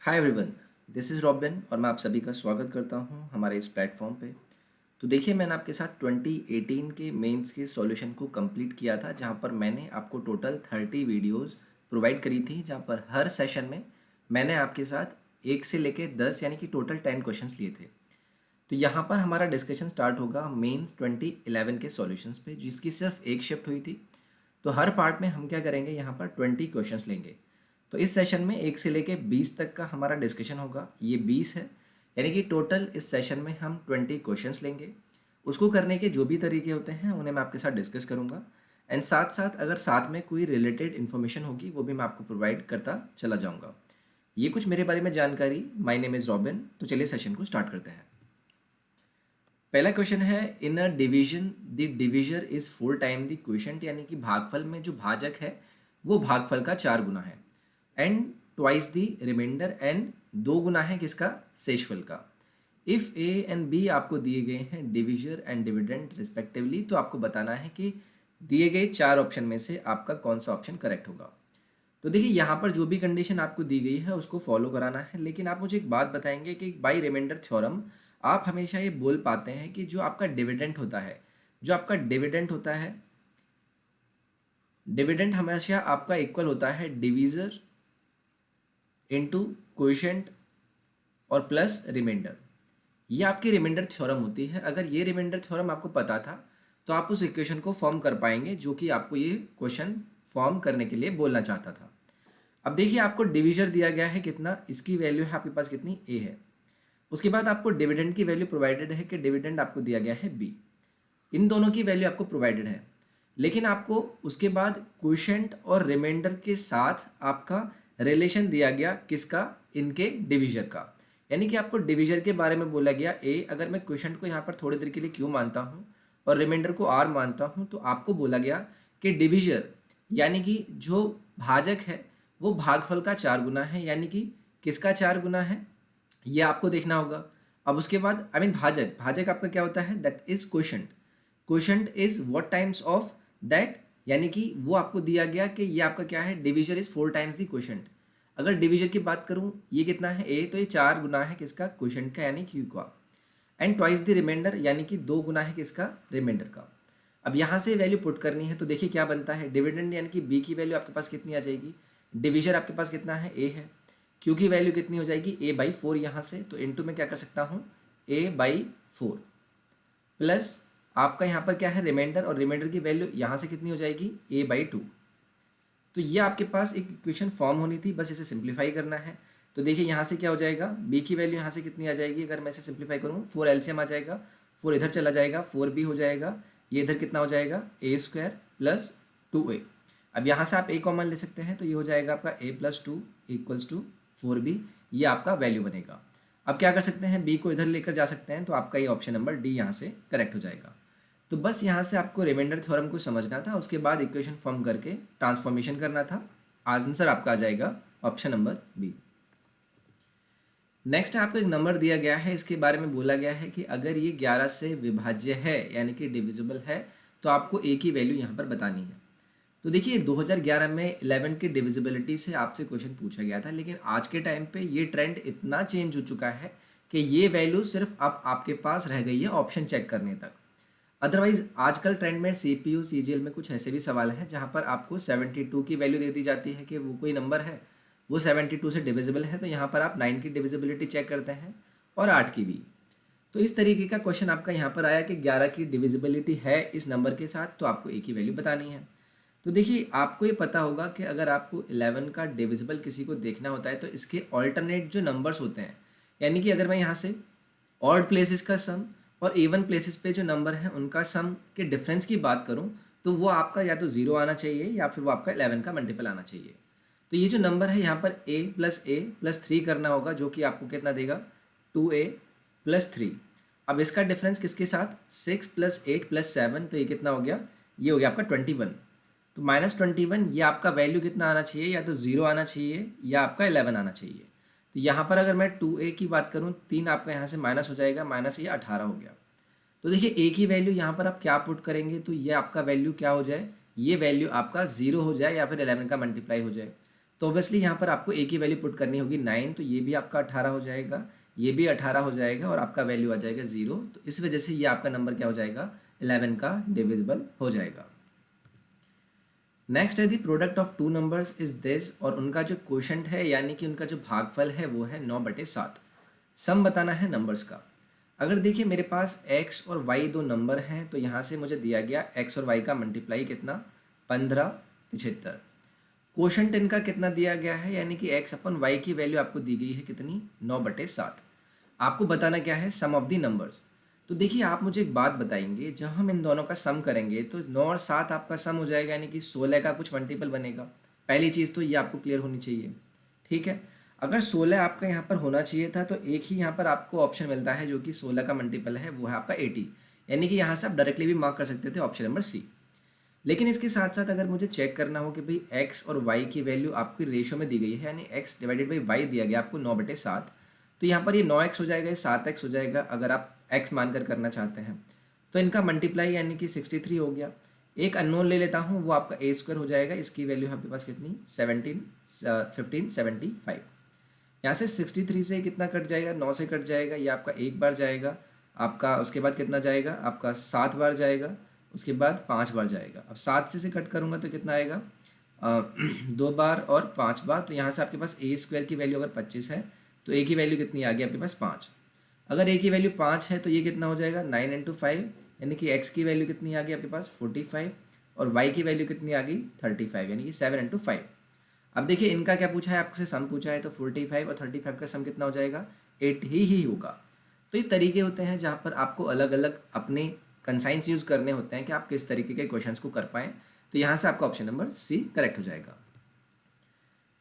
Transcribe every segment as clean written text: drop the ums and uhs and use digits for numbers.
Hi everyone, this is robin और मैं आप सभी का स्वागत करता हूं हमारे इस प्लेटफॉर्म पे। तो देखिए, मैंने आपके साथ 2018 के मेंस के सॉल्यूशन को कंप्लीट किया था, जहां पर मैंने आपको टोटल 30 वीडियोस प्रोवाइड करी थी, जहां पर हर सेशन में मैंने आपके साथ 1 से लेके 10 यानी कि टोटल 10 क्वेश्चंस लिए थे। तो यहाँ पर हमारा डिस्कशन स्टार्ट होगा मेंस 2011 के सॉल्यूशंस पे, जिसकी सिर्फ एक शिफ्ट हुई थी। तो हर पार्ट में हम क्या करेंगे, यहाँ पर 20 क्वेश्चंस लेंगे। तो इस सेशन में 1 से लेके 20 तक का हमारा डिस्कशन होगा। ये 20 है, यानी कि टोटल इस सेशन में हम 20 क्वेश्चंस लेंगे। उसको करने के जो भी तरीके होते हैं उन्हें मैं आपके साथ डिस्कस करूंगा। एंड साथ साथ अगर साथ में कोई रिलेटेड इन्फॉर्मेशन होगी वो भी मैं आपको प्रोवाइड करता चला जाऊंगा। ये कुछ मेरे बारे में जानकारी। My name is robin. तो चलिए सेशन को स्टार्ट करते हैं। पहला क्वेश्चन है, in a division the divisor is 4 time the quotient, यानी कि भागफल में जो भाजक है वो भागफल का 4 गुना है। And twice the reminder, and 2 गुना है किसका, शेषफल का। इफ ए एंड बी आपको दिए गए हैं डिविजर एंड डिविडेंड रिस्पेक्टिवली, तो आपको बताना है कि दिए गए 4 ऑप्शन में से आपका कौन सा ऑप्शन करेक्ट होगा। तो देखिए, यहाँ पर जो भी कंडीशन आपको दी गई है उसको फॉलो कराना है, लेकिन आप मुझे एक बात बताएंगे कि बाई रिमाइंडर थ्योरम आप हमेशा ये बोल पाते हैं कि जो आपका डिविडेंड होता है, जो आपका डिविडेंड होता है, डिविडेंड हमेशा आपका इक्वल होता है डिविजर इनटू कोएफिशिएंट और प्लस रिमाइंडर। ये आपकी रिमाइंडर थ्योरम होती है। अगर ये रिमाइंडर थ्योरम आपको पता था तो आप उस इक्वेशन को फॉर्म कर पाएंगे जो कि आपको ये क्वेश्चन फॉर्म करने के लिए बोलना चाहता था। अब देखिए, आपको डिविजर दिया गया है कितना, इसकी वैल्यू है आपके पास कितनी, ए है। उसके बाद आपको डिविडेंड की वैल्यू प्रोवाइडेड है कि डिविडेंड आपको दिया गया है बी। इन दोनों की वैल्यू आपको प्रोवाइडेड है, लेकिन आपको उसके बाद क्वोशिएंट और रिमाइंडर के साथ आपका रिलेशन दिया गया किसका, इनके डिविजर का। यानी कि आपको डिविजर के बारे में बोला गया ए। अगर मैं क्वोशिएंट को यहाँ पर थोड़ी देर के लिए क्यों मानता हूँ और रिमाइंडर को आर मानता हूँ, तो आपको बोला गया कि डिविजर यानी कि जो भाजक है वो भागफल का 4 गुना है, यानी कि किसका 4 गुना है ये आपको देखना होगा। अब उसके बाद भाजक, भाजक आपका क्या होता है, that is quotient. Quotient is what times of that, यानी कि वो आपको दिया गया कि ये आपका क्या है, divisor is 4 times the quotient. अगर डिविजर की बात करूं, ये कितना है ए, तो ये 4 गुना है किसका, क्वोशिएंट का यानी क्यू का। एंड ट्वाइस द रिमाइंडर, यानी कि 2 गुना है किसका, रिमाइंडर का। अब यहाँ से वैल्यू पुट करनी है, तो देखिए क्या बनता है, डिविडेंड यानी कि बी की वैल्यू आपके पास कितनी आ जाएगी, डिविजर आपके पास कितना है, ए है। क्यू की वैल्यू कितनी हो जाएगी, ए बाई 4 यहाँ से, तो इनटू में क्या कर सकता हूँ, ए बाई 4 प्लस आपका यहाँ पर क्या है, रिमाइंडर, और रिमाइंडर की वैल्यू यहाँ से कितनी हो जाएगी, ए बाई 2। तो ये आपके पास एक इक्वेशन फॉर्म होनी थी, बस इसे सिंप्लीफाई करना है। तो देखिए यहाँ से क्या हो जाएगा, बी की वैल्यू यहाँ से कितनी आ जाएगी, अगर मैं इसे सिंप्लीफाई करूँ, 4 एलसीएम आ जाएगा, 4 इधर चला जाएगा, 4 बी हो जाएगा, ये इधर कितना हो जाएगा, ए स्क्वायर प्लस 2 ए। अब यहाँ से आप ए कॉमन ले सकते हैं, तो ये हो जाएगा आपका ए प्लस 2 इक्वल्स टू 4 बी। ये आपका वैल्यू बनेगा। अब क्या कर सकते हैं, बी को इधर लेकर जा सकते हैं, तो आपका ये ऑप्शन नंबर डी यहाँ से करेक्ट हो जाएगा। तो बस यहाँ से आपको रिमाइंडर थ्योरम को समझना था, उसके बाद इक्वेशन फॉर्म करके ट्रांसफॉर्मेशन करना था। आंसर आपका आ जाएगा ऑप्शन नंबर बी। नेक्स्ट आपको एक नंबर दिया गया है, इसके बारे में बोला गया है कि अगर ये 11 से विभाज्य है यानी कि डिविजिबल है, तो आपको ए की वैल्यू यहाँ पर बतानी है। तो देखिए, 2011 में 11 की डिविजिबिलिटी से आपसे क्वेश्चन पूछा गया था, लेकिन आज के टाइम पे ये ट्रेंड इतना चेंज हो चुका है कि ये वैल्यू सिर्फ अब आपके पास रह गई है ऑप्शन चेक करने तक। अदरवाइज आजकल ट्रेंड में सीपीयू सीजीएल में कुछ ऐसे भी सवाल हैं जहाँ पर आपको 72 की वैल्यू दे दी जाती है कि वो कोई नंबर है, वो 72 से डिविजिबल है, तो यहाँ पर आप 9 की डिविजिबिलिटी चेक करते हैं और 8 की भी। तो इस तरीके का क्वेश्चन आपका यहाँ पर आया कि 11 की डिविजिबिलिटी है इस नंबर के साथ, तो आपको ए की वैल्यू बतानी है। तो देखिए, आपको ये पता होगा कि अगर आपको 11 का डिविजिबल किसी को देखना होता है तो इसके ऑल्टरनेट जो नंबर्स होते हैं, यानी कि अगर मैं यहाँ से ऑड प्लेसेस का सम और इवन प्लेसेस पे जो नंबर है उनका सम के डिफरेंस की बात करूं, तो वो आपका या तो 0 आना चाहिए या फिर वो आपका 11 का मल्टीपल आना चाहिए। तो ये जो नंबर है यहाँ पर ए प्लस 3 करना होगा, जो कि आपको कितना देगा, 2a प्लस 3। अब इसका डिफरेंस किसके साथ, 6 प्लस 8 प्लस 7, तो ये कितना हो गया, ये हो गया आपका 21। तो -21, ये आपका वैल्यू कितना आना चाहिए, या तो 0 आना चाहिए या आपका 11 आना चाहिए। तो यहाँ पर अगर मैं 2a की बात करूँ, 3 आपका यहाँ से माइनस हो जाएगा, माइनस ये 18 हो गया। तो देखिए, ए की वैल्यू यहाँ पर आप क्या पुट करेंगे, तो ये आपका वैल्यू क्या हो जाए, ये वैल्यू आपका 0 हो जाए या फिर 11 का मल्टीप्लाई हो जाए। तो ऑब्वियसली यहाँ पर आपको एक ही वैल्यू पुट करनी होगी 9, तो ये भी आपका 18 हो जाएगा, ये भी 18 हो जाएगा और आपका वैल्यू आ जाएगा 0। तो इस वजह से ये आपका नंबर क्या हो जाएगा, 11 का डिविजिबल हो जाएगा। नेक्स्ट है the product of two numbers is this, और उनका जो क्वोशंट है यानी कि उनका जो भागफल है वो है 9/7। सम बताना है नंबर्स का। अगर देखिए मेरे पास x और y दो नंबर हैं, तो यहाँ से मुझे दिया गया x और y का मल्टीप्लाई कितना, 15, 75। क्वोशंट इनका कितना दिया गया है, यानी कि x अपन y की वैल्यू आपको दी गई है कितनी, 9/7। आपको बताना क्या है, सम ऑफ दी नंबर्स। तो देखिए आप मुझे एक बात बताएंगे, जब हम इन दोनों का सम करेंगे तो 9 और 7 आपका सम हो जाएगा, यानी कि 16 का कुछ मल्टीपल बनेगा। पहली चीज़ तो ये आपको क्लियर होनी चाहिए, ठीक है। अगर 16 आपका यहाँ पर होना चाहिए था, तो एक ही यहाँ पर आपको ऑप्शन मिलता है जो कि 16 का मल्टीपल है, वो है आपका 80, यानी कि यहाँ से आप डायरेक्टली भी मार्क कर सकते थे ऑप्शन नंबर सी। लेकिन इसके साथ साथ अगर मुझे चेक करना हो कि भाई x और y की वैल्यू आपकी रेशो में दी गई है, यानी x डिवाइडेड बाई y दिया गया आपको 9/7, तो यहाँ पर ये 9x हो जाएगा, ये 7x हो जाएगा अगर आप x मानकर करना चाहते हैं। तो इनका मल्टीप्लाई यानी कि 63 हो गया। एक अननोन ले लेता हूँ, वो आपका a² हो जाएगा, इसकी वैल्यू आपके पास कितनी, 1575। यहाँ से 63 से कितना कट जाएगा, 9 से कट जाएगा, ये आपका एक बार जाएगा, आपका उसके बाद कितना जाएगा, आपका 7 बार जाएगा, उसके बाद 5 बार जाएगा। अब 7 से कट करूँगा तो कितना आएगा, 2 बार और 5 बार। तो यहाँ से आपके पास a² की वैल्यू अगर 25 है तो a की वैल्यू कितनी आ गई आपके पास, 5। अगर a की वैल्यू 5 है तो ये कितना हो जाएगा, 9 × 5, यानी कि x की वैल्यू कितनी आ गई आपके पास, 45, और y की वैल्यू कितनी आ गई, 35, यानी कि 7 × 5। अब देखिए इनका क्या पूछा है, आपसे सम पूछा है, तो 45 और 35 का सम कितना हो जाएगा, 8 ही होगा। तो ये तरीके होते हैं जहाँ पर आपको अलग अलग अपने कंसाइंस यूज़ करने होते हैं कि आप किस तरीके के क्वेश्चंस को कर पाएँ। तो यहाँ से आपका ऑप्शन नंबर सी करेक्ट हो जाएगा।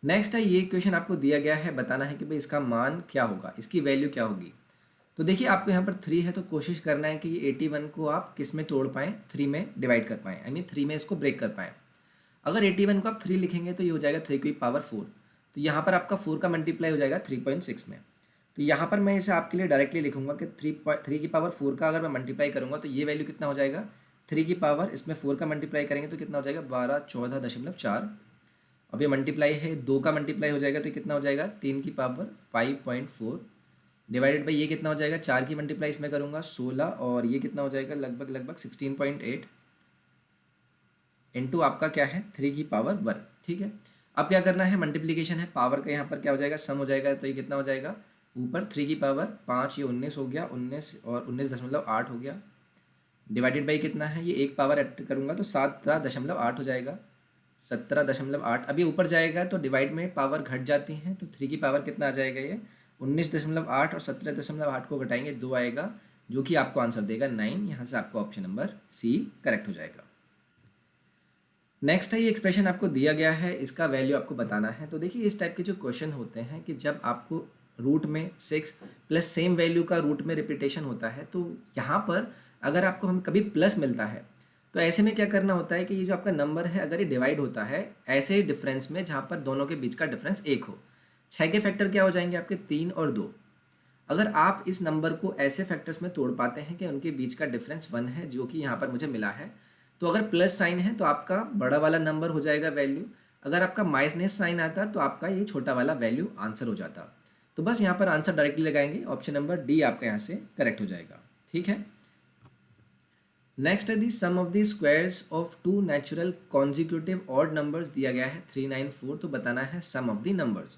नेक्स्ट है, ये क्वेश्चन आपको दिया गया है, बताना है कि भाई इसका मान क्या होगा, इसकी वैल्यू क्या होगी। तो देखिए आपको यहाँ पर 3 है, तो कोशिश करना है कि ये 81 को आप किस में तोड़ पाएँ, 3 में डिवाइड कर पाएँ, यानी 3 में इसको ब्रेक कर पाएँ। अगर 81 को आप 3 लिखेंगे तो ये हो जाएगा 3⁴। तो यहाँ पर आपका 4 का मल्टीप्लाई हो जाएगा 3.6 में। तो यहाँ पर मैं इसे आपके लिए डायरेक्टली लिखूंगा कि 3⁴ का अगर मैं मल्टीप्लाई करूँगा तो ये वैल्यू कितना हो जाएगा, 3 की पावर इसमें 4 का मल्टीप्लाई करेंगे तो कितना हो जाएगा, 12, 14.4। अब ये मल्टीप्लाई है, 2 का मल्टीप्लाई हो जाएगा तो कितना हो जाएगा, 3 की पावर 5.4 डिवाइडेड बाई ये कितना हो जाएगा, 4 की मल्टीप्लाई इसमें करूँगा 16, और ये कितना हो जाएगा, लगभग 16.8 इंटू आपका क्या है, 3⁴ ठीक है। अब क्या करना है, मल्टीप्लिकेशन है, पावर का यहाँ पर क्या हो जाएगा, सम हो जाएगा, तो ये कितना हो जाएगा, ऊपर 3⁵5, ये 19 हो गया, 19 और 19.8 हो गया, डिवाइडेड बाई कितना है, ये एक पावर ऐड करूँगा तो 17.8 हो जाएगा, 17.8। अब ये ऊपर जाएगा तो डिवाइड में पावर घट जाती हैं, तो 3 की पावर कितना आ जाएगा, ये 19.8 और 17.8 को घटाएंगे 2 आएगा, जो कि आपको आंसर देगा 9। यहाँ से आपको ऑप्शन नंबर सी करेक्ट हो जाएगा। नेक्स्ट है, ये एक्सप्रेशन आपको दिया गया है, इसका वैल्यू आपको बताना है। तो देखिए इस टाइप के जो क्वेश्चन होते हैं कि जब आपको रूट में 6 प्लस सेम वैल्यू का रूट में रिपीटेशन होता है, तो यहाँ पर अगर आपको हम कभी प्लस मिलता है तो ऐसे में क्या करना होता है कि ये जो आपका नंबर है अगर ये डिवाइड होता है ऐसे ही डिफरेंस में जहाँ पर दोनों के बीच का डिफरेंस 1 हो। 6 के फैक्टर क्या हो जाएंगे आपके, 3 और 2। अगर आप इस नंबर को ऐसे फैक्टर्स में तोड़ पाते हैं कि उनके बीच का डिफरेंस 1 है, जो कि यहाँ पर मुझे मिला है, तो अगर प्लस साइन है तो आपका बड़ा वाला नंबर हो जाएगा वैल्यू, अगर आपका माइनस साइन आता तो आपका ये छोटा वाला वैल्यू आंसर हो जाता। तो बस यहाँ पर आंसर डायरेक्टली लगाएंगे, ऑप्शन नंबर डी आपका यहाँ से करेक्ट हो जाएगा, ठीक है। नेक्स्ट है the sum of the squares of 2 natural consecutive odd numbers दिया गया है 3, 9, 4। तो बताना है सम ऑफ द नंबर्स।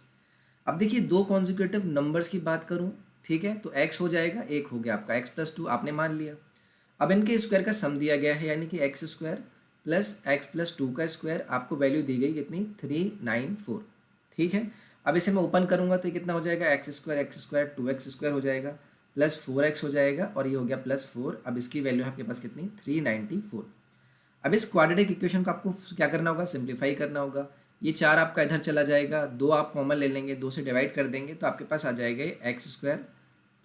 अब देखिए 2 कॉन्जिक्यूटिव नंबर्स की बात करूँ, ठीक है, तो x हो जाएगा, 1 हो गया आपका, x+2 आपने मान लिया। अब इनके स्क्वायर का सम दिया गया है, यानी कि x² प्लस x+2 का स्क्वायर, आपको वैल्यू दी गई कितनी, 394, ठीक है। अब इसे मैं ओपन करूँगा तो ये कितना हो जाएगा, x² 2x² हो जाएगा, प्लस 4x हो जाएगा, और ये हो गया +4। अब इसकी वैल्यू आपके पास कितनी, 394। अब इस क्वाड्रेटिक इक्वेशन को आपको क्या करना होगा, सिंप्लीफाई करना होगा। ये 4 आपका इधर चला जाएगा, 2 आप कॉमन ले लेंगे, 2 से डिवाइड कर देंगे तो आपके पास आ जाएगा x²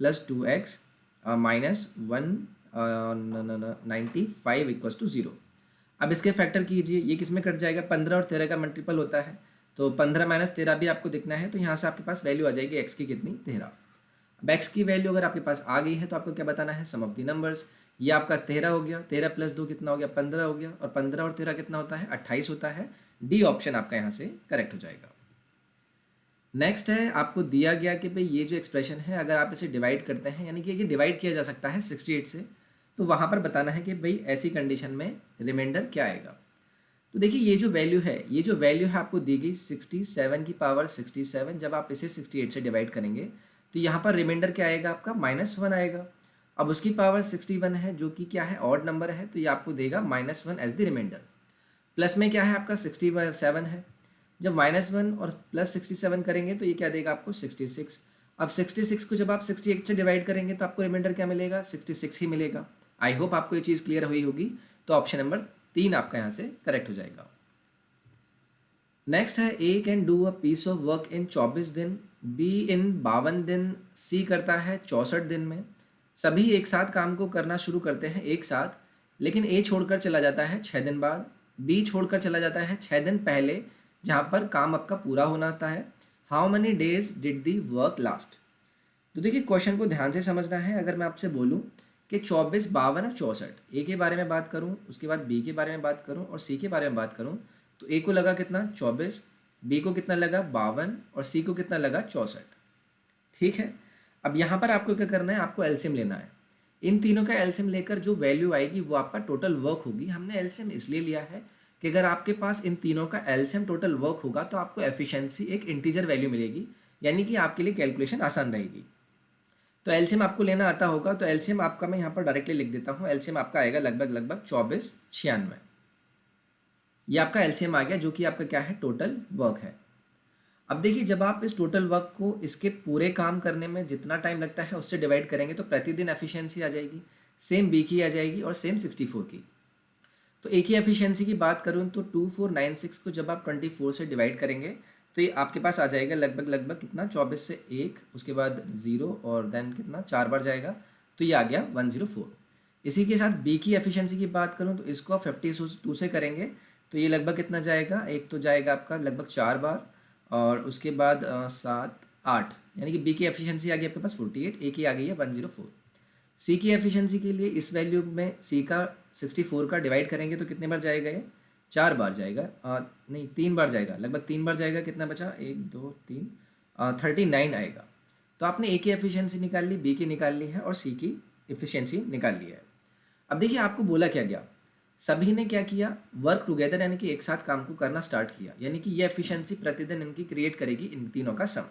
प्लस 2x माइनस 195 = 0। अब इसके फैक्टर कीजिए, ये किस में कट जाएगा, 15 और 13 का मल्टीपल होता है, तो 15 - 13 भी आपको दिखना है, तो यहाँ से आपके पास वैल्यू आ जाएगी x की कितनी, 13। अब x की वैल्यू अगर आपके पास आ गई है तो आपको क्या बताना है, सम ऑफ द नंबर्स। ये आपका 13 हो गया, 13 + 2 कितना हो गया, 15 हो गया, और 15 और 13 कितना होता है, 28 होता है। डी ऑप्शन आपका यहाँ से करेक्ट हो जाएगा। नेक्स्ट है आपको दिया गया कि भाई ये जो एक्सप्रेशन है अगर आप इसे डिवाइड करते हैं यानी कि ये डिवाइड किया जा सकता है 68 से, तो वहाँ पर बताना है कि भाई ऐसी कंडीशन में रिमाइंडर क्या आएगा। तो देखिए ये जो वैल्यू है आपको दी गई 67 की पावर 67, जब आप इसे 68 से डिवाइड करेंगे तो यहाँ पर रिमाइंडर क्या आएगा आपका -1 आएगा। अब उसकी पावर 61 है जो कि क्या है ऑड नंबर है, तो ये आपको देगा -1 एज द रिमाइंडर। प्लस में क्या है आपका 67 है, जब -1 और +67 करेंगे तो ये क्या देगा आपको 66। अब 66 को जब आप 68 से डिवाइड करेंगे तो आपको रिमाइंडर क्या मिलेगा 66 ही मिलेगा। आई होप आपको ये चीज़ क्लियर हुई होगी। तो ऑप्शन नंबर 3 आपका यहाँ से करेक्ट हो जाएगा। नेक्स्ट है A can do a piece of work in 24 दिन, बी इन 52 दिन, सी करता है 64 दिन में। सभी एक साथ काम को करना शुरू करते हैं एक साथ, लेकिन ए छोड़कर चला जाता है 6 दिन बाद, बी छोड़कर चला जाता है 6 दिन पहले जहाँ पर काम आपका पूरा होना होता है। How many days did the work last. तो देखिए क्वेश्चन को ध्यान से समझना है। अगर मैं आपसे बोलूँ कि 24, 52 और 64, ए के बारे में बात करूँ, उसके बाद बी के बारे में बात करूँ और सी के बारे में बात करूँ, तो ए को लगा कितना 24, बी को कितना लगा 52 और सी को कितना लगा 64। ठीक है, अब यहाँ पर आपको क्या करना है, आपको एलसीएम लेना है। इन तीनों का एलसीएम लेकर जो वैल्यू आएगी वो आपका टोटल वर्क होगी। हमने एलसीएम इसलिए लिया है कि अगर आपके पास इन तीनों का एलसीएम टोटल वर्क होगा तो आपको एफिशिएंसी एक इंटीजर वैल्यू मिलेगी, यानी कि आपके लिए कैलकुलेशन आसान रहेगी। तो एलसीएम आपको लेना आता होगा, तो एलसीएम आपका मैं यहाँ पर डायरेक्टली लिख देता हूँ। एलसीएम आपका आएगा लगभग 2496। ये आपका एलसीएम आ गया जो कि आपका क्या है टोटल वर्क है। अब देखिए जब आप इस टोटल वर्क को इसके पूरे काम करने में जितना टाइम लगता है उससे डिवाइड करेंगे तो प्रतिदिन एफिशिएंसी आ जाएगी, सेम बी की आ जाएगी और सेम 64 की। तो ए की एफिशिएंसी की बात करूँ तो 2496 को जब आप 24 से डिवाइड करेंगे तो ये आपके पास आ जाएगा लगभग कितना 24 से 1, उसके बाद 0 और देन कितना 4 बार जाएगा, तो ये आ गया 104। इसी के साथ बी की एफिशिएंसी की बात करूँ तो इसको आप 52 से करेंगे तो ये लगभग कितना जाएगा, एक तो जाएगा आपका लगभग 4 बार और उसके बाद 7 8, यानी कि बी की एफिशिएंसी आ गई आपके पास 48, ए की आ गई है 104। सी की एफिशिएंसी के लिए इस वैल्यू में सी का 64 का डिवाइड करेंगे तो कितने बार जाएगा, ये 4 बार जाएगा, नहीं 3 बार जाएगा, लगभग 3 बार जाएगा। कितना बचा 1 2 3, 39 आएगा। तो आपने ए की एफिशिएंसी निकाल ली, बी की निकाल ली है और सी की एफिशिएंसी निकाल ली है। अब देखिए आपको बोला क्या गया, सभी ने क्या किया वर्क टुगेदर, यानी कि एक साथ काम को करना स्टार्ट किया, यानी कि ये एफिशिएंसी प्रतिदिन इनकी क्रिएट करेगी इन तीनों का सम।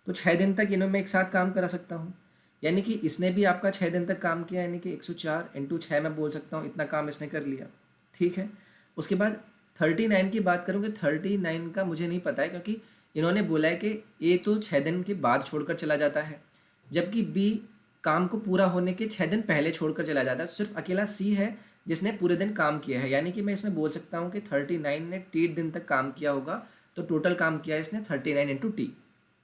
तो 6 दिन तक इन्हों में एक साथ काम करा सकता हूँ, यानी कि इसने भी आपका 6 दिन तक काम किया, यानी कि 104 इंटू 6 मैं बोल सकता हूँ इतना काम इसने कर लिया। ठीक है, उसके बाद 39 की बात करूँ कि 39 का मुझे नहीं पता है, क्योंकि इन्होंने बोला है कि ए तो 6 दिन के बाद छोड़कर चला जाता है, जबकि बी काम को पूरा होने के 6 दिन पहले छोड़कर चला जाता है। सिर्फ अकेला सी है जिसने पूरे दिन काम किया है, यानी कि मैं इसमें बोल सकता हूँ कि 39 ने टी दिन तक काम किया होगा, तो टोटल काम किया है इसने 39 इंटू टी।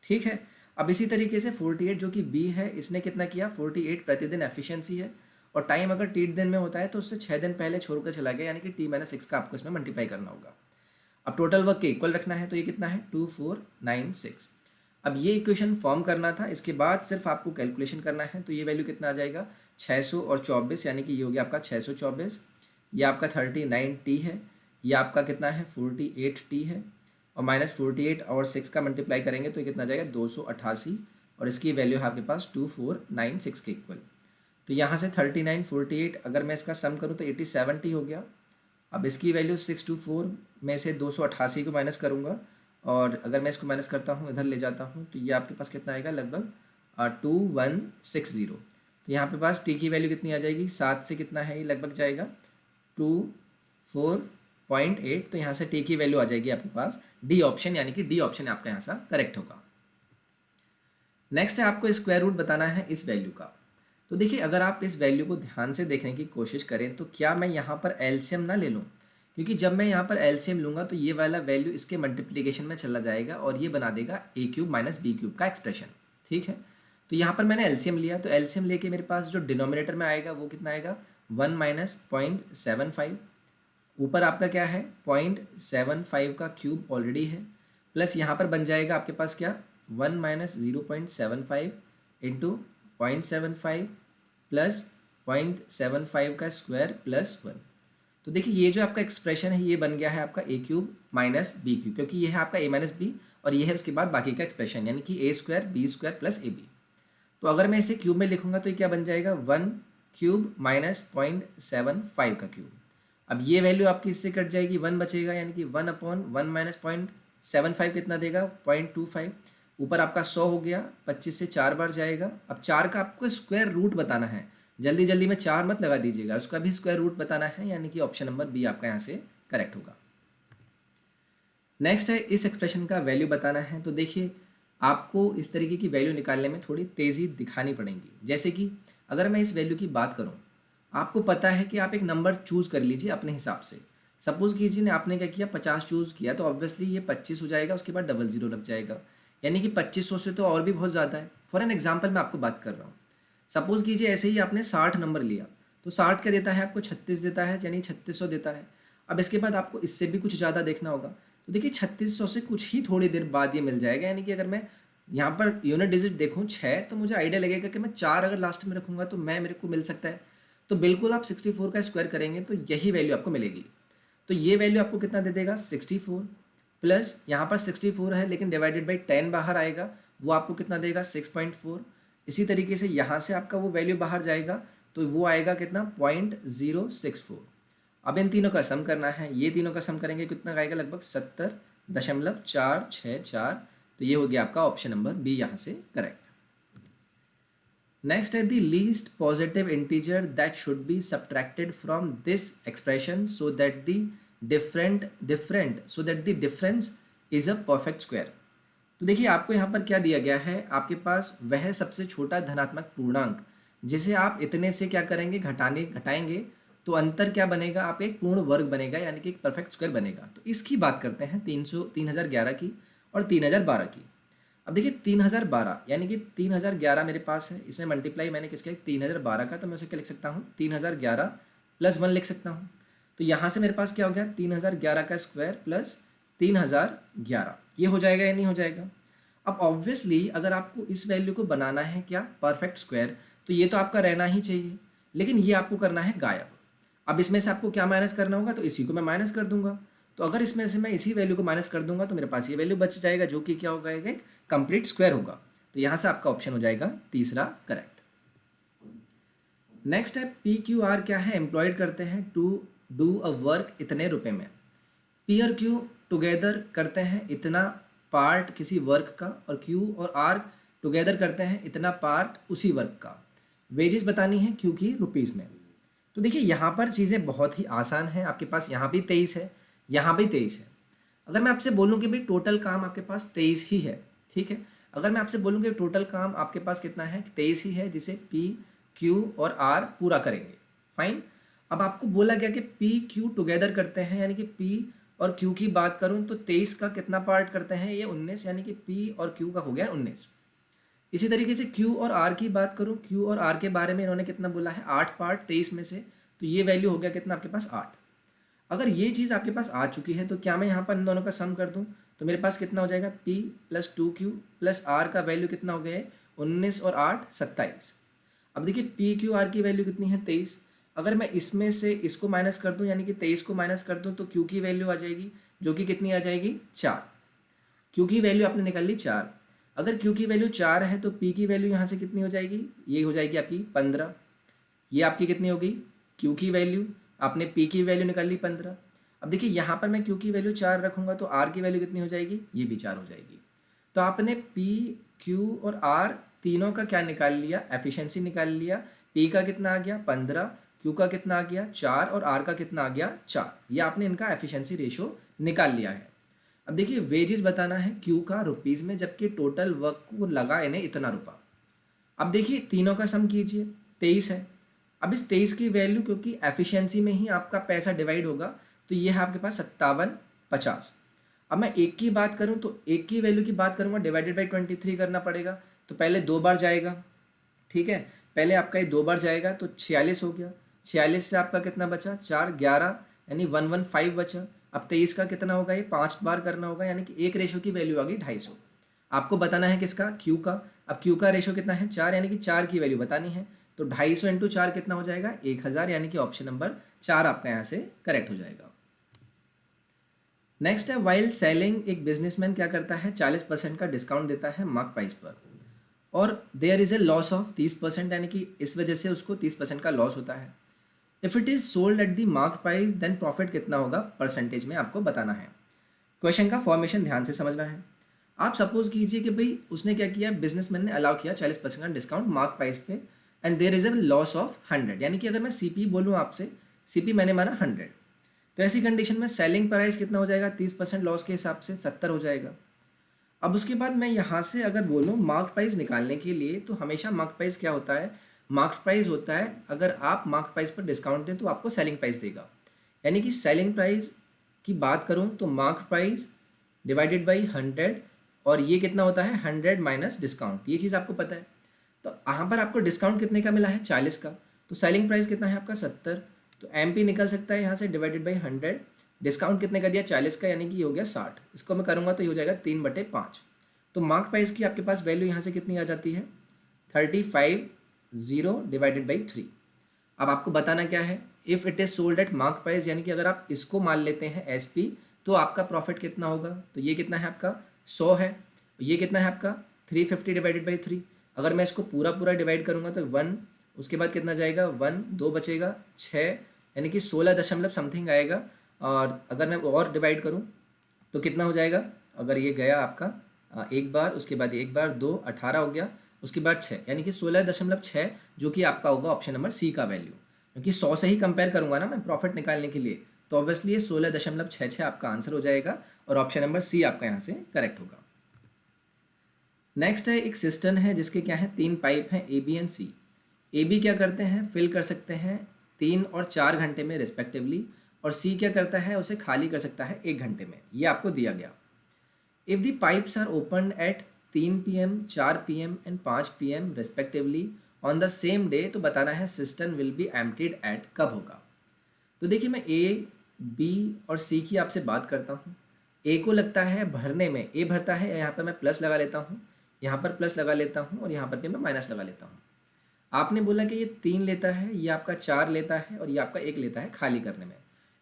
ठीक है, अब इसी तरीके से 48 जो कि बी है, इसने कितना किया 48 प्रतिदिन एफिशिएंसी है, और टाइम अगर टी दिन में होता है तो उससे 6 दिन पहले छोड़कर चला गया, यानी कि t-6 का आपको इसमें मल्टीप्लाई करना होगा। अब टोटल वर्क के इक्वल रखना है, तो ये कितना है 2496। अब ये इक्वेशन फॉर्म करना था, इसके बाद सिर्फ आपको कैलकुलेशन करना है। तो ये वैल्यू कितना आ जाएगा 600 और 24, यानी कि ये हो गया आपका 624, ये आपका 39t है, ये आपका कितना है 48t है, और -48 और 6 का मल्टीप्लाई करेंगे तो ये कितना जाएगा 288, और इसकी वैल्यू है आपके पास 2496 के इक्वल। तो यहाँ से 39 48 अगर मैं इसका सम करूँ तो 87t हो गया। अब इसकी वैल्यू 624 में से 288 को माइनस करूँगा, और अगर मैं इसको माइनस करता हूँ इधर ले जाता हूँ तो ये आपके पास कितना आएगा लगभग 2160। तो यहाँ पे पास टी की वैल्यू कितनी आ जाएगी 7 से कितना है ये लगभग जाएगा 24.8। तो यहाँ से टी की वैल्यू आ जाएगी आपके पास डी ऑप्शन, यानी कि डी ऑप्शन आपका यहाँ से करेक्ट होगा। नेक्स्ट है आपको स्क्वायर रूट बताना है इस वैल्यू का। तो देखिए अगर आप इस वैल्यू को ध्यान से देखने की कोशिश करें तो क्या मैं यहाँ पर एलसीएम ना ले लूँ, क्योंकि जब मैं यहाँ पर एलसीएम लूँगा तो ये वाला वैल्यू इसके मल्टीप्लिकेशन में चला जाएगा और ये बना देगा a³ माइनस b³ का एक्सप्रेशन। ठीक है, तो यहाँ पर मैंने एलसीएम लिया, तो एलसीएम लेके मेरे पास जो डिनोमिनेटर में आएगा वो कितना आएगा 1 माइनस 0.75, ऊपर आपका क्या है 0.75 का क्यूब ऑलरेडी है, प्लस यहाँ पर बन जाएगा आपके पास क्या 1 माइनस 0.75 इंटू 0.75 प्लस 0.75 का स्क्वायर प्लस 1। तो देखिए ये जो आपका एक्सप्रेशन है ये बन गया है आपका a³ माइनस b³, क्योंकि ये है आपका a माइनस बी और ये है उसके बाद बाकी का एक्सप्रेशन यानी कि A square B square plus A B. तो अगर मैं इसे क्यूब में लिखूंगा तो ये क्या बन जाएगा 1 क्यूब माइनस 0.75 का क्यूब। अब ये वैल्यू आपकी इससे कट जाएगी 1 बचेगा यानी कि 1/1 माइनस 0.75 कितना देगा 0.25। ऊपर आपका 100 हो गया, 25 से 4 बार जाएगा। अब 4 का आपको स्क्वायर रूट बताना है, जल्दी जल्दी में 4 मत लगा दीजिएगा, उसका भी स्क्वायर रूट बताना है यानी कि ऑप्शन नंबर बी आपका यहाँ से करेक्ट होगा। नेक्स्ट है इस एक्सप्रेशन का वैल्यू बताना है। तो देखिए आपको इस तरीके की वैल्यू निकालने में थोड़ी तेज़ी दिखानी पड़ेगी। जैसे कि अगर मैं इस वैल्यू की बात करूँ, आपको पता है कि आप एक नंबर चूज़ कर लीजिए अपने हिसाब से। सपोज़ कीजिए आपने क्या किया 50 चूज़ किया तो ऑब्वियसली ये 25 हो जाएगा, उसके बाद डबल ज़ीरो लग जाएगा यानी कि 2500 से तो और भी बहुत ज़्यादा है। फॉर एन एग्जाम्पल मैं आपको बात कर रहा हूँ। सपोज़ कीजिए ऐसे ही आपने 60 नंबर लिया तो 60 क्या देता है आपको 36 देता है यानी 3600 देता है। अब इसके बाद आपको इससे भी कुछ ज़्यादा देखना होगा। तो देखिए 3600 से कुछ ही थोड़ी देर बाद ये मिल जाएगा यानी कि अगर मैं यहाँ पर यूनिट डिजिट देखूँ 6 तो मुझे आइडिया लगेगा कि मैं 4 अगर लास्ट में रखूँगा तो मेरे को मिल सकता है। तो बिल्कुल आप 64 का स्क्वायर करेंगे तो यही वैल्यू आपको मिलेगी। तो ये वैल्यू आपको कितना दे देगा 64 प्लस यहाँ पर 64 है लेकिन डिवाइडेड बाई 10 बाहर आएगा, वो आपको कितना देगा 6.4। इसी तरीके से यहाँ से आपका वो वैल्यू बाहर जाएगा तो वो आएगा कितना 0.064। अब इन तीनों का सम करना है, ये तीनों का सम करेंगे कितना आएगा लगभग 70.464। तो ये हो गया आपका ऑप्शन नंबर बी यहाँ से करेक्ट। नेक्स्ट है the least positive integer that should be subtracted from this expression so that the difference is a perfect square. तो देखिए आपको यहाँ पर क्या दिया गया है, आपके पास वह सबसे छोटा धनात्मक पूर्णांक जिसे आप इतने से क्या करेंगे घटाएंगे तो अंतर क्या बनेगा, आपका एक पूर्ण वर्ग बनेगा यानी कि एक परफेक्ट स्क्वायर बनेगा। तो इसकी बात करते हैं 3011 की और 3012 की। अब देखिए 3012 यानी कि 3011 मेरे पास है, इसमें मल्टीप्लाई मैंने किसका 3012 का, तो मैं उसे क्या लिख सकता हूँ 3011 प्लस 1 लिख सकता हूँ। तो यहाँ से मेरे पास क्या हो गया 3011 का स्क्वायर प्लस 3011, ये हो जाएगा या नहीं हो जाएगा। अब ऑब्वियसली अगर आपको इस वैल्यू को बनाना है क्या परफेक्ट स्क्वायर तो ये तो आपका रहना ही चाहिए, लेकिन ये आपको करना है गायब। अब इसमें से आपको क्या माइनस करना होगा, तो इसी को मैं माइनस कर दूंगा। तो अगर इसमें से मैं इसी वैल्यू को माइनस कर दूंगा तो मेरे पास ये वैल्यू बच जाएगा जो कि क्या होगा एक कंप्लीट स्क्वायर होगा। तो यहाँ से आपका ऑप्शन हो जाएगा तीसरा करेक्ट। नेक्स्ट है पी क्यू आर क्या है, एम्प्लॉयड करते हैं टू डू अ वर्क इतने रुपए में। पी और क्यू टुगेदर करते हैं इतना पार्ट किसी वर्क का और क्यू और आर टुगेदर करते हैं इतना पार्ट उसी वर्क का। वेजेस बतानी है क्यू की रुपीज़ में। तो देखिए यहाँ पर चीज़ें बहुत ही आसान हैं, आपके पास यहाँ भी 23 है, यहाँ भी 23 है। अगर मैं आपसे बोलूँ कि भाई टोटल काम आपके पास 23 ही है, ठीक है। अगर मैं आपसे बोलूँ कि टोटल काम आपके पास कितना है 23 ही है, जिसे पी क्यू और आर पूरा करेंगे, फाइन। अब आपको बोला गया कि पी क्यू टुगेदर करते हैं यानी कि पी और क्यू की बात करूँ तो 23 का कितना पार्ट करते हैं ये 19 यानी कि पी और क्यू का हो गया 19। इसी तरीके से Q और R की बात करूँ, Q और R के बारे में इन्होंने कितना बोला है 8 पार्ट 23 में से, तो ये वैल्यू हो गया कितना आपके पास 8। अगर ये चीज़ आपके पास आ चुकी है तो क्या मैं यहाँ पर इन दोनों का सम कर दूँ तो मेरे पास कितना हो जाएगा P plus 2Q plus R का वैल्यू कितना हो गया है 19 और 8 27। अब देखिए पी क्यू आर की वैल्यू कितनी है 23। अगर मैं इसमें से इसको माइनस कर दूँ यानी कि 23 को माइनस कर दूँ तो Q की वैल्यू आ जाएगी जो कि कितनी आ जाएगी 4। Q की वैल्यू आपने निकाल ली 4। अगर Q की वैल्यू 4 है तो P की वैल्यू यहाँ से कितनी हो जाएगी, ये हो जाएगी आपकी 15। ये आपकी कितनी होगी Q की वैल्यू, आपने P की वैल्यू निकाल ली 15। अब देखिए यहाँ पर मैं Q की वैल्यू 4 रखूँगा तो R की वैल्यू कितनी हो जाएगी, ये भी 4 हो जाएगी। तो आपने P Q और R तीनों का क्या निकाल लिया, एफिशिएंसी निकाल लिया। P का कितना आ गया 15, Q का कितना आ गया 4 और R का कितना आ गया 4। ये आपने इनका एफिशिएंसी रेशो निकाल लिया है। अब देखिए वेजेस बताना है Q का रुपीज़ में, जबकि टोटल वर्क को लगा इन्हें इतना रुपया। अब देखिए तीनों का सम कीजिए 23 है। अब इस 23 की वैल्यू क्योंकि एफिशिएंसी में ही आपका पैसा डिवाइड होगा तो ये है आपके पास 5750। अब मैं एक की बात करूं तो एक की वैल्यू की बात करूंगा डिवाइडेड बाई 23 करना पड़ेगा, तो पहले 2 बार जाएगा, ठीक है। पहले आपका ये 2 बार जाएगा तो 46 हो गया। 46 से आपका कितना बचा 4 11 यानी 115 बचा। अब 23 का कितना होगा, ये 5 बार करना होगा यानी कि एक रेशो की वैल्यू आ गई 250। आपको बताना है किसका Q का। अब Q का रेशो कितना है 4 यानी कि 4 की वैल्यू बतानी है, तो 250 इंटू 4 कितना हो जाएगा 1000 यानी कि ऑप्शन नंबर 4 आपका यहाँ से करेक्ट हो जाएगा। नेक्स्ट है वाइल सेलिंग, एक बिजनेसमैन क्या करता है 40% का डिस्काउंट देता है मार्क प्राइस पर, और there is a loss of 30%, यानी कि इस वजह से उसको 30% का लॉस होता है। If it is sold at the mark price then profit कितना होगा परसेंटेज में आपको बताना है। क्वेश्चन का फॉर्मेशन ध्यान से समझना है। आप सपोज कीजिए कि भाई उसने क्या किया, बिजनेसमैन ने अलाउ किया 40% का डिस्काउंट मार्क प्राइस पे, and there is a loss of 100, यानी कि अगर मैं सीपी बोलूँ आपसे, सीपी मैंने माना 100, तो ऐसी कंडीशन में सेलिंग प्राइस कितना हो जाएगा 30% लॉस के हिसाब से 70 हो जाएगा। अब उसके बाद मैं यहाँ से अगर बोलूँ मार्क प्राइस निकालने के लिए, तो हमेशा मार्क प्राइस क्या होता है, मार्क प्राइस होता है अगर आप मार्क प्राइस पर डिस्काउंट दें तो आपको सेलिंग प्राइस देगा। यानी कि सेलिंग प्राइस की बात करूँ तो मार्क प्राइस डिवाइडेड बाई 100, और ये कितना होता है 100 माइनस डिस्काउंट, ये चीज़ आपको पता है। तो यहाँ पर आपको डिस्काउंट कितने का मिला है 40 का, तो सेलिंग प्राइस कितना है आपका 70, तो एम पी निकल सकता है यहाँ से डिवाइडेड बाई 100, डिस्काउंट कितने का दिया 40 का, यानी कि ये हो गया 60, इसको मैं करूँगा तो ये हो जाएगा 3/5। तो मार्क प्राइस की आपके पास वैल्यू यहाँ से कितनी आ जाती है 350 डिवाइडेड बाई 3। अब आपको बताना क्या है, if it is sold eight mark price, यानी कि अगर आप इसको मान लेते हैं एस पी, तो आपका प्रॉफिट कितना होगा, तो ये कितना है आपका 100 है, ये कितना है आपका 350 डिवाइडेड बाई 3। अगर मैं इसको पूरा पूरा डिवाइड करूँगा तो 1, उसके बाद कितना जाएगा 1, 2 बचेगा 6, यानी कि 16 दशमलव समथिंग आएगा। और अगर मैं और डिवाइड करूँ तो कितना हो जाएगा, अगर ये गया आपका एक बार, उसके बाद एक बार 2, 18 हो गया, उसके बाद 6, यानी कि 16.6, जो कि आपका होगा ऑप्शन नंबर सी का वैल्यू, क्योंकि 100 से ही कंपेयर करूंगा ना मैं प्रॉफिट निकालने के लिए, तो ऑब्वियसली ये 16.66 आपका आंसर हो जाएगा, और ऑप्शन नंबर सी आपका यहाँ से करेक्ट होगा। नेक्स्ट है एक सिस्टम है जिसके क्या है 3 पाइप हैं A B and C. A B क्या करते हैं, फिल कर सकते हैं 3 और 4 घंटे में रिस्पेक्टिवली, और सी क्या करता है, उसे खाली कर सकता है 1 घंटे में, ये आपको दिया गया। If the pipes are open at 3 PM, 4 PM and 5 PM respectively on the same day, तो बताना है system will be emptied at कब होगा। तो देखिए मैं ए बी और सी की आपसे बात करता हूँ। ए को लगता है भरने में, ए भरता है, यहाँ पर मैं प्लस लगा लेता हूँ, यहाँ पर प्लस लगा लेता हूँ, और यहाँ पर भी मैं माइनस लगा लेता हूँ। आपने बोला कि ये 3 लेता है, ये आपका 4 लेता है, और ये आपका 1 लेता है खाली करने में।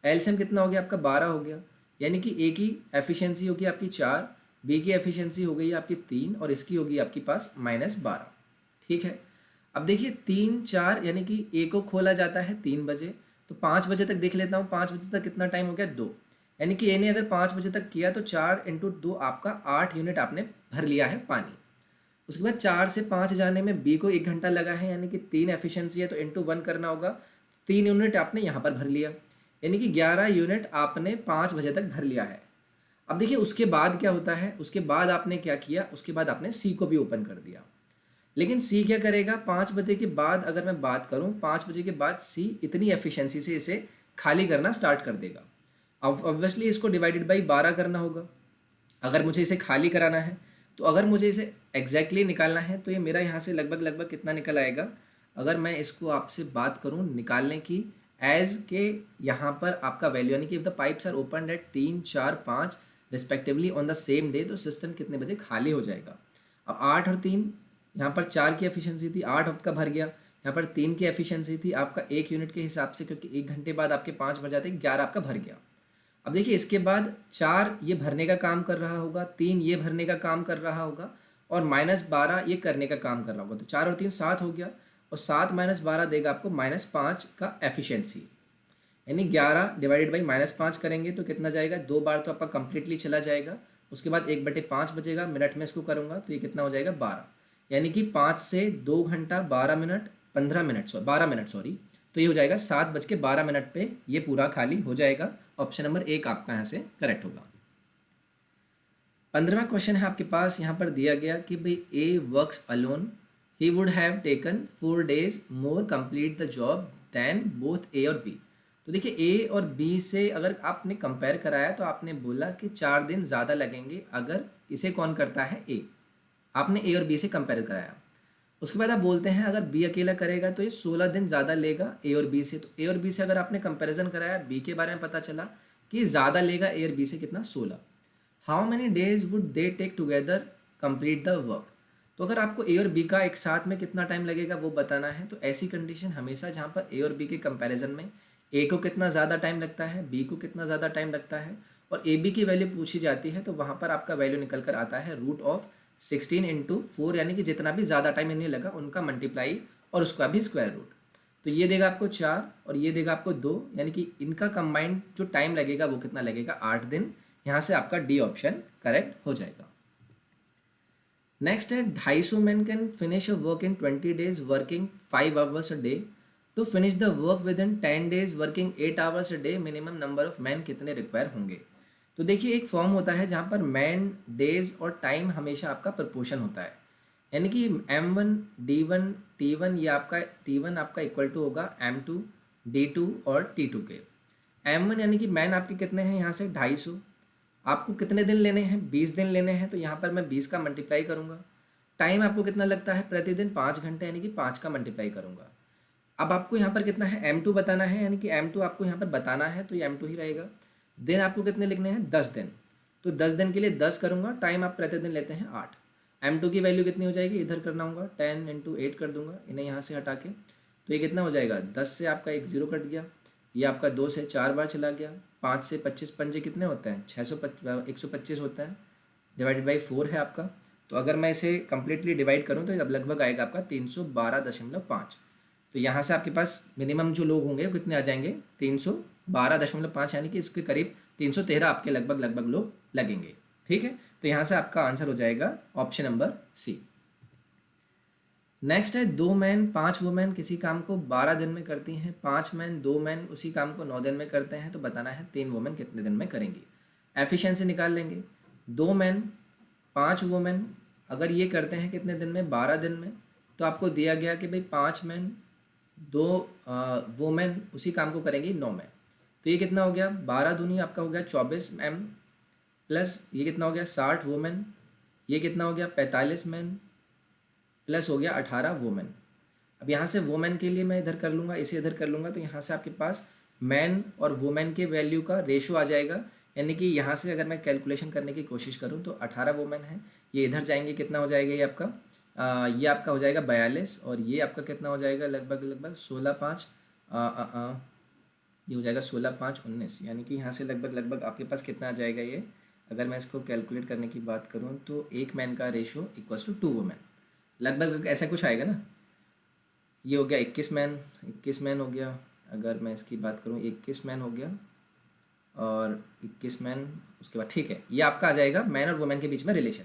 एलसीएम कितना हो गया आपका 12 हो गया, यानी कि ए की एफिशिएंसी होगी आपकी 4, बी की एफिशिएंसी हो गई आपकी 3, और इसकी होगी आपके पास -12। ठीक है, अब देखिए 3, 4, यानी कि ए को खोला जाता है 3 बजे, तो 5 बजे तक देख लेता हूँ, 5 बजे तक कितना टाइम हो गया 2, यानी कि ए ने अगर 5 बजे तक किया तो 4 × 2 आपका 8 यूनिट आपने भर लिया है पानी। उसके बाद 4 से 5 जाने में बी को 1 घंटा लगा है, यानी कि 3 एफिशिएंसी है तो इंटू 1 करना होगा, 3 यूनिट आपने यहाँ पर भर लिया, यानी कि 11 यूनिट आपने 5 बजे तक भर लिया है। अब देखिए उसके बाद क्या होता है, उसके बाद आपने क्या किया, उसके बाद आपने सी को भी ओपन कर दिया, लेकिन सी क्या करेगा 5 बजे के बाद, अगर मैं बात करूँ 5 बजे के बाद सी इतनी एफिशिएंसी से इसे खाली करना स्टार्ट कर देगा। अब ऑब्वियसली इसको डिवाइडेड बाई 12 करना होगा अगर मुझे इसे खाली कराना है। तो अगर मुझे इसे एग्जैक्टली निकालना है तो ये मेरा यहाँ से लगभग कितना निकल आएगा, अगर मैं इसको आपसे बात करूँ निकालने की, एज के यहाँ पर आपका वैल्यू, यानी कि if the pipes are open at 3, 4, 5 respectively on the same day, तो सिस्टम कितने बजे खाली हो जाएगा। अब 8 और 3, यहाँ पर 4 की एफिशिएंसी थी, 8 आपका भर गया, यहाँ पर 3 की एफिशिएंसी थी आपका 1 यूनिट के हिसाब से, क्योंकि 1 घंटे बाद आपके 5 भर जाते, 11 आपका भर गया। अब देखिए इसके बाद 4 ये भरने का काम कर रहा होगा, 3 ये भरने का काम कर रहा होगा, और -12 ये करने का काम कर रहा होगा, तो 4 और 3 7 हो गया, और 7 - 12 देगा आपको -5 का एफिशिएंसी, यानी 11 डिवाइडेड बाई -5 करेंगे तो कितना जाएगा, 2 बार तो आपका कंप्लीटली चला जाएगा, उसके बाद 1/5 बचेगा, मिनट में इसको करूँगा तो ये कितना हो जाएगा 12, यानी कि 5 से 2 घंटा 12 मिनट 12 मिनट सॉरी, तो ये हो जाएगा 7:12 पे ये पूरा खाली हो जाएगा। ऑप्शन नंबर 1 आपका यहाँ से करेक्ट होगा। 15वां क्वेश्चन है आपके पास, यहाँ पर दिया गया कि भाई A works alone, he would have taken 4 days more complete the job than both A और बी। तो देखिए ए और बी से अगर आपने कंपेयर कराया तो आपने बोला कि 4 दिन ज़्यादा लगेंगे, अगर इसे कौन करता है ए, आपने ए और बी से कंपेयर कराया। उसके बाद आप बोलते हैं अगर बी अकेला करेगा तो ये 16 दिन ज़्यादा लेगा ए और बी से, तो ए और बी से अगर आपने कंपैरिजन कराया, बी के बारे में पता चला कि ज़्यादा लेगा ए और बी से कितना 16। How many days would they take together complete the work. तो अगर आपको ए और बी का एक साथ में कितना टाइम लगेगा वो बताना है, तो ऐसी कंडीशन हमेशा जहाँ पर ए और बी के कंपैरिजन में ए को कितना ज़्यादा टाइम लगता है, बी को कितना ज़्यादा टाइम लगता है, और ए बी की वैल्यू पूछी जाती है तो वहाँ पर आपका वैल्यू निकल कर आता है √16 × 4, यानी कि जितना भी ज़्यादा टाइम इन्हें लगा उनका मल्टीप्लाई और उसका भी स्क्वायर रूट। तो ये देगा आपको 4 और ये देगा आपको 2, यानी कि इनका कंबाइंड जो टाइम लगेगा वो कितना लगेगा, 8 दिन। यहाँ से आपका डी ऑप्शन करेक्ट हो जाएगा। नेक्स्ट है 250 man can finish a work in 20 days working 5 hours a day। To finish the work within 10 days working 8 hours a day minimum number of man कितने रिक्वायर होंगे। तो देखिए एक form होता है जहाँ पर मैन, डेज और टाइम हमेशा आपका प्रपोर्शन होता है, यानी कि M1 D1 T1 ये आपका T1 आपका इक्वल टू होगा M2 D2 और T2 के। M1 यानी कि मैन आपके कितने हैं, यहाँ से 250, आपको कितने दिन लेने हैं, 20 दिन लेने हैं, तो यहाँ पर मैं 20 का मल्टीप्लाई करूँगा। टाइम आपको कितना लगता है प्रतिदिन, 5 घंटे, यानी कि 5 का मल्टीप्लाई करूँगा। अब आपको यहाँ पर कितना है, M2 बताना है, यानी कि M2 आपको यहाँ पर बताना है तो ये M2 ही रहेगा। दिन आपको कितने लिखने हैं, 10 दिन, तो 10 दिन के लिए 10 करूँगा। टाइम आप प्रतिदिन लेते हैं 8। M2 की वैल्यू कितनी हो जाएगी, इधर करना होगा, 10 × 8 कर दूंगा इन्हें यहाँ से हटा के, तो ये कितना हो जाएगा, 10 से आपका एक 0 कट गया, ये आपका 2 से 4 बार चला गया, 5 से 25 पंजे कितने होते हैं, 125 होता है, डिवाइडेड बाई 4 है आपका। तो अगर मैं इसे कम्प्लीटली डिवाइड करूँ तो अब लगभग आएगा आपका 312.5। तो यहाँ से आपके पास मिनिमम जो लोग होंगे वो कितने आ जाएंगे, 312.5, यानी कि इसके करीब 313 आपके लगभग लोग लगेंगे। ठीक है, तो यहाँ से आपका आंसर हो जाएगा ऑप्शन नंबर सी। नेक्स्ट है 2 मैन 5 वुमेन किसी काम को 12 दिन में करती हैं, 5 मैन 2 मैन उसी काम को 9 दिन में करते हैं, तो बताना है 3 वुमेन कितने दिन में करेंगी। एफिशिएंसी निकाल लेंगे। 2 मैन 5 वुमेन अगर ये करते हैं कितने दिन में, 12 दिन में, तो आपको दिया गया कि भाई 5 मैन 2 वुमेन उसी काम को करेंगी 9 में, तो ये कितना हो गया, 12 दूनी आपका हो गया 24 मैम, प्लस ये कितना हो गया 60 वुमेन, ये कितना हो गया 45 मैन, प्लस हो गया 18 वुमेन। अब यहाँ से वुमेन के लिए मैं इधर कर लूँगा, इसे इधर कर लूँगा, तो यहाँ से आपके पास मैन और वुमेन के वैल्यू का रेशो आ जाएगा, यानी कि यहाँ से अगर मैं कैलकुलेशन करने की कोशिश करूँ तो 18 वुमेन है, ये इधर जाएंगे, कितना हो जाएगा ये आपका ये आपका हो जाएगा 42, और ये आपका कितना हो जाएगा लगभग 16×5 ये हो जाएगा 16×5 19, यानी कि यहाँ से लगभग आपके पास कितना आ जाएगा ये, अगर मैं इसको कैलकुलेट करने की बात करूँ तो 1 मैन का रेशो इक्वल्स टू 2 वुमेन, लगभग ऐसा कुछ आएगा ना। ये हो गया 21 मैन हो गया, अगर मैं इसकी बात करूँ 21 मैन हो गया और 21 मैन, उसके बाद ठीक है ये आपका आ जाएगा मैन और वुमेन के बीच में रिलेशन।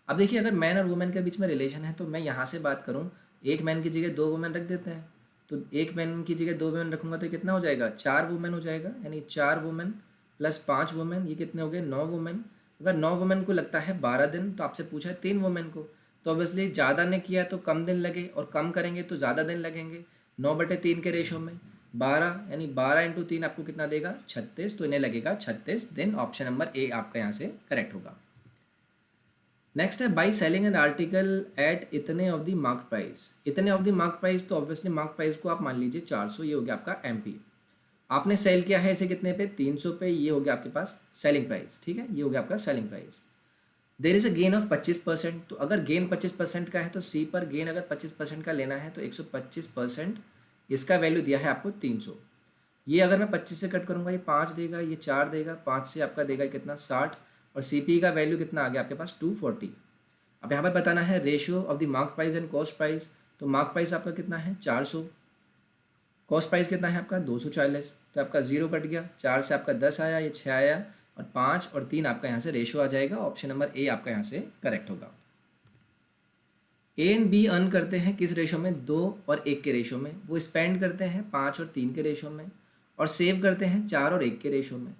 अब देखिए अगर मैन और वुमेन के बीच में रिलेशन है तो मैं यहाँ से बात करूँ, 1 मैन की जगह 2 वुमेन रख देते हैं, तो 1 मैन की जगह 2 वुमेन रखूँगा तो कितना हो जाएगा, 4 वुमेन हो जाएगा, यानी 4 वुमेन प्लस 5 वुमेन, ये कितने हो गए 9 वुमेन। अगर 9 वुमेन को लगता है 12 दिन, तो आपसे पूछा है 3 वुमेन को, तो ऑब्वियसली ज़्यादा ने किया तो कम दिन लगे और कम करेंगे तो ज़्यादा दिन लगेंगे। 9/3 के रेशो में 12, यानी 12 × 3 आपको कितना देगा 36, तो इन्हें लगेगा 36 दिन। ऑप्शन नंबर ए आपका यहाँ से करेक्ट होगा। नेक्स्ट है by selling an article at इतने ऑफ द मार्क प्राइस। इतने ऑफ द मार्क प्राइस, तो ऑब्वियसली मार्क प्राइस को आप मान लीजिए 400, ये हो गया आपका MP। आपने सेल किया है इसे कितने पे, 300 पे, ये हो गया आपके पास सेलिंग प्राइस। ठीक है, ये हो गया आपका selling price. There is a gain of 25%, तो अगर गेन 25% का है तो सी पर गेन अगर 25% का लेना है तो 125%, इसका वैल्यू दिया है आपको 300। ये अगर मैं 25 से कट करूँगा ये 5 देगा, ये 4 देगा, 5 से आपका देगा कितना 60, और CP का वैल्यू कितना आ गया आपके पास 240। अब यहाँ पर बताना है ratio of the mark price and cost price, तो मार्क प्राइस आपका कितना है 400, कॉस्ट प्राइस कितना है आपका 240, तो आपका 0 कट गया, 4 से आपका 10 आया, ये 6 आया, और 5 और 3 आपका यहाँ से रेशो आ जाएगा। ऑप्शन नंबर ए आपका यहाँ से करेक्ट होगा। A एंड B अर्न करते हैं किस रेशो में, 2 और 1 के रेशो में। वो स्पेंड करते हैं 5 और 3 के रेशो में, और सेव करते हैं 4 और 1 के रेशो में।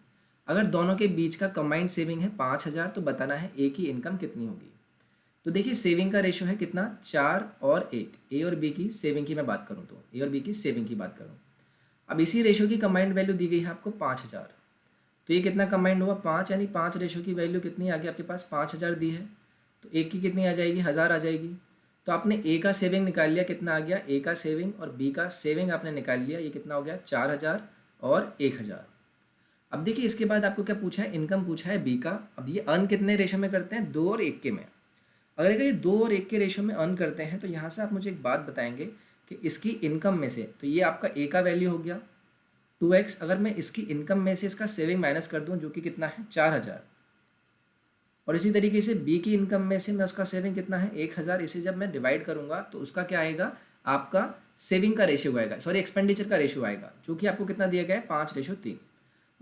अगर दोनों के बीच का कंबाइंड सेविंग है 5000, तो बताना है A की इनकम कितनी होगी। तो देखिए सेविंग का रेशो है कितना 4 और 1, A और B की सेविंग की मैं बात करूँ तो A और B की सेविंग की बात करूँ। अब इसी रेशो की कंबाइंड वैल्यू दी गई है आपको 5000, तो ये कितना कंबाइंड हुआ 5, यानी 5 रेशो की वैल्यू कितनी आ गई आपके पास 5000 दी है, तो एक की कितनी आ जाएगी 1000 आ जाएगी। तो आपने A का सेविंग निकाल लिया, कितना आ गया A का सेविंग, और B का सेविंग आपने निकाल लिया, ये कितना हो गया 4000 और 1000। अब देखिए इसके बाद आपको क्या पूछा है, इनकम पूछा है B का। अब ये अर्न कितने रेशो में करते हैं, 2 और 1 के में। अगर ये 2 और 1 के रेशो में अर्न करते हैं तो यहाँ से आप मुझे एक बात बताएंगे कि इसकी इनकम में से, तो ये आपका A का वैल्यू हो गया, 2x अगर मैं इसकी इनकम में से इसका सेविंग माइनस कर दूं जो कि कितना है 4000, और इसी तरीके से b की इनकम में से मैं उसका सेविंग कितना है 1000, इसे जब मैं डिवाइड करूंगा तो उसका क्या आएगा, आपका सेविंग का रेशियो आएगा, सॉरी एक्सपेंडिचर का रेशियो आएगा, जो कि आपको कितना दिया गया है 5:3।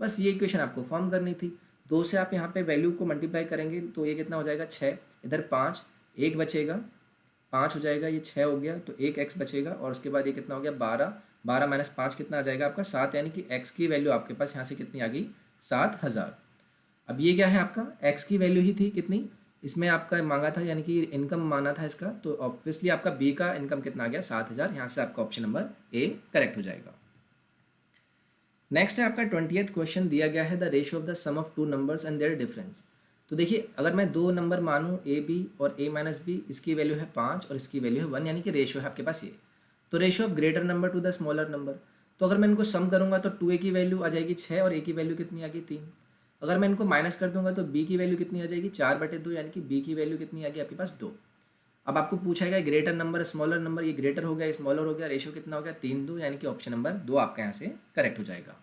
बस ये इक्वेशन आपको फॉर्म करनी थी। 2 से आप यहाँ पे वैल्यू को मल्टीप्लाई करेंगे तो ये कितना हो जाएगा 6, इधर 5, 1 बचेगा, 5 हो जाएगा, ये 6 हो गया, तो 1x बचेगा, और उसके बाद ये कितना हो गया 12, 12 माइनस 5 कितना आ जाएगा आपका 7, यानी कि x की वैल्यू आपके पास यहाँ से कितनी आ गई 7000। अब ये क्या है आपका x की वैल्यू ही थी कितनी, इसमें आपका मांगा था यानी कि इनकम माना था इसका, तो ऑब्वियसली आपका b का इनकम कितना आ गया 7000, यहाँ से आपका ऑप्शन नंबर ए करेक्ट हो जाएगा। नेक्स्ट है आपका 20th क्वेश्चन दिया गया है the ratio of the sum of 2 numbers and their difference. तो देखिए अगर मैं 2 नंबर मानूँ ए बी और a माइनस बी, इसकी वैल्यू है 5 और इसकी वैल्यू है 1, यानी कि रेशियो है आपके पास ये, तो ratio of greater number two the smaller number. तो अगर मैं इनको सम करूँगा तो 2a की वैल्यू आ जाएगी 6 और a की वैल्यू कितनी आ गई 3। अगर मैं इनको माइनस कर दूंगा तो b की वैल्यू कितनी आ जाएगी 4/2, यानी कि b की वैल्यू कितनी आ गई आपके पास 2। अब आपको पूछा गया ग्रेटर नंबर स्मॉलर नंबर, ये ग्रेटर हो गया स्मॉलर हो गया, रेशियो कितना हो गया 3:2, यानी कि ऑप्शन नंबर 2 आपका यहाँ से करेक्ट हो जाएगा।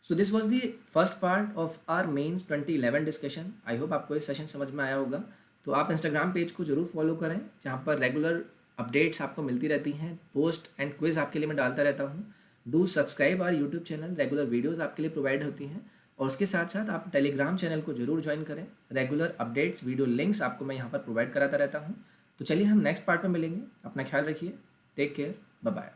So this was the first part of our mains 2011 discussion. I hope आपको ये सेशन समझ में आया होगा। तो आप इंस्टाग्राम पेज को जरूर फॉलो करें, जहाँ पर रेगुलर अपडेट्स आपको मिलती रहती हैं, पोस्ट एंड क्विज आपके लिए मैं डालता रहता हूँ। Do subscribe our YouTube channel, regular videos आपके लिए प्रोवाइड होती हैं, और उसके साथ साथ आप टेलीग्राम चैनल को जरूर ज्वाइन करें। रेगुलर अपडेट्स वीडियो लिंक्स आपको मैं यहाँ पर प्रोवाइड कराता रहता हूँ। तो चलिए हम नेक्स्ट पार्ट में मिलेंगे। अपना ख्याल रखिए, टेक केयर, बाय बाय।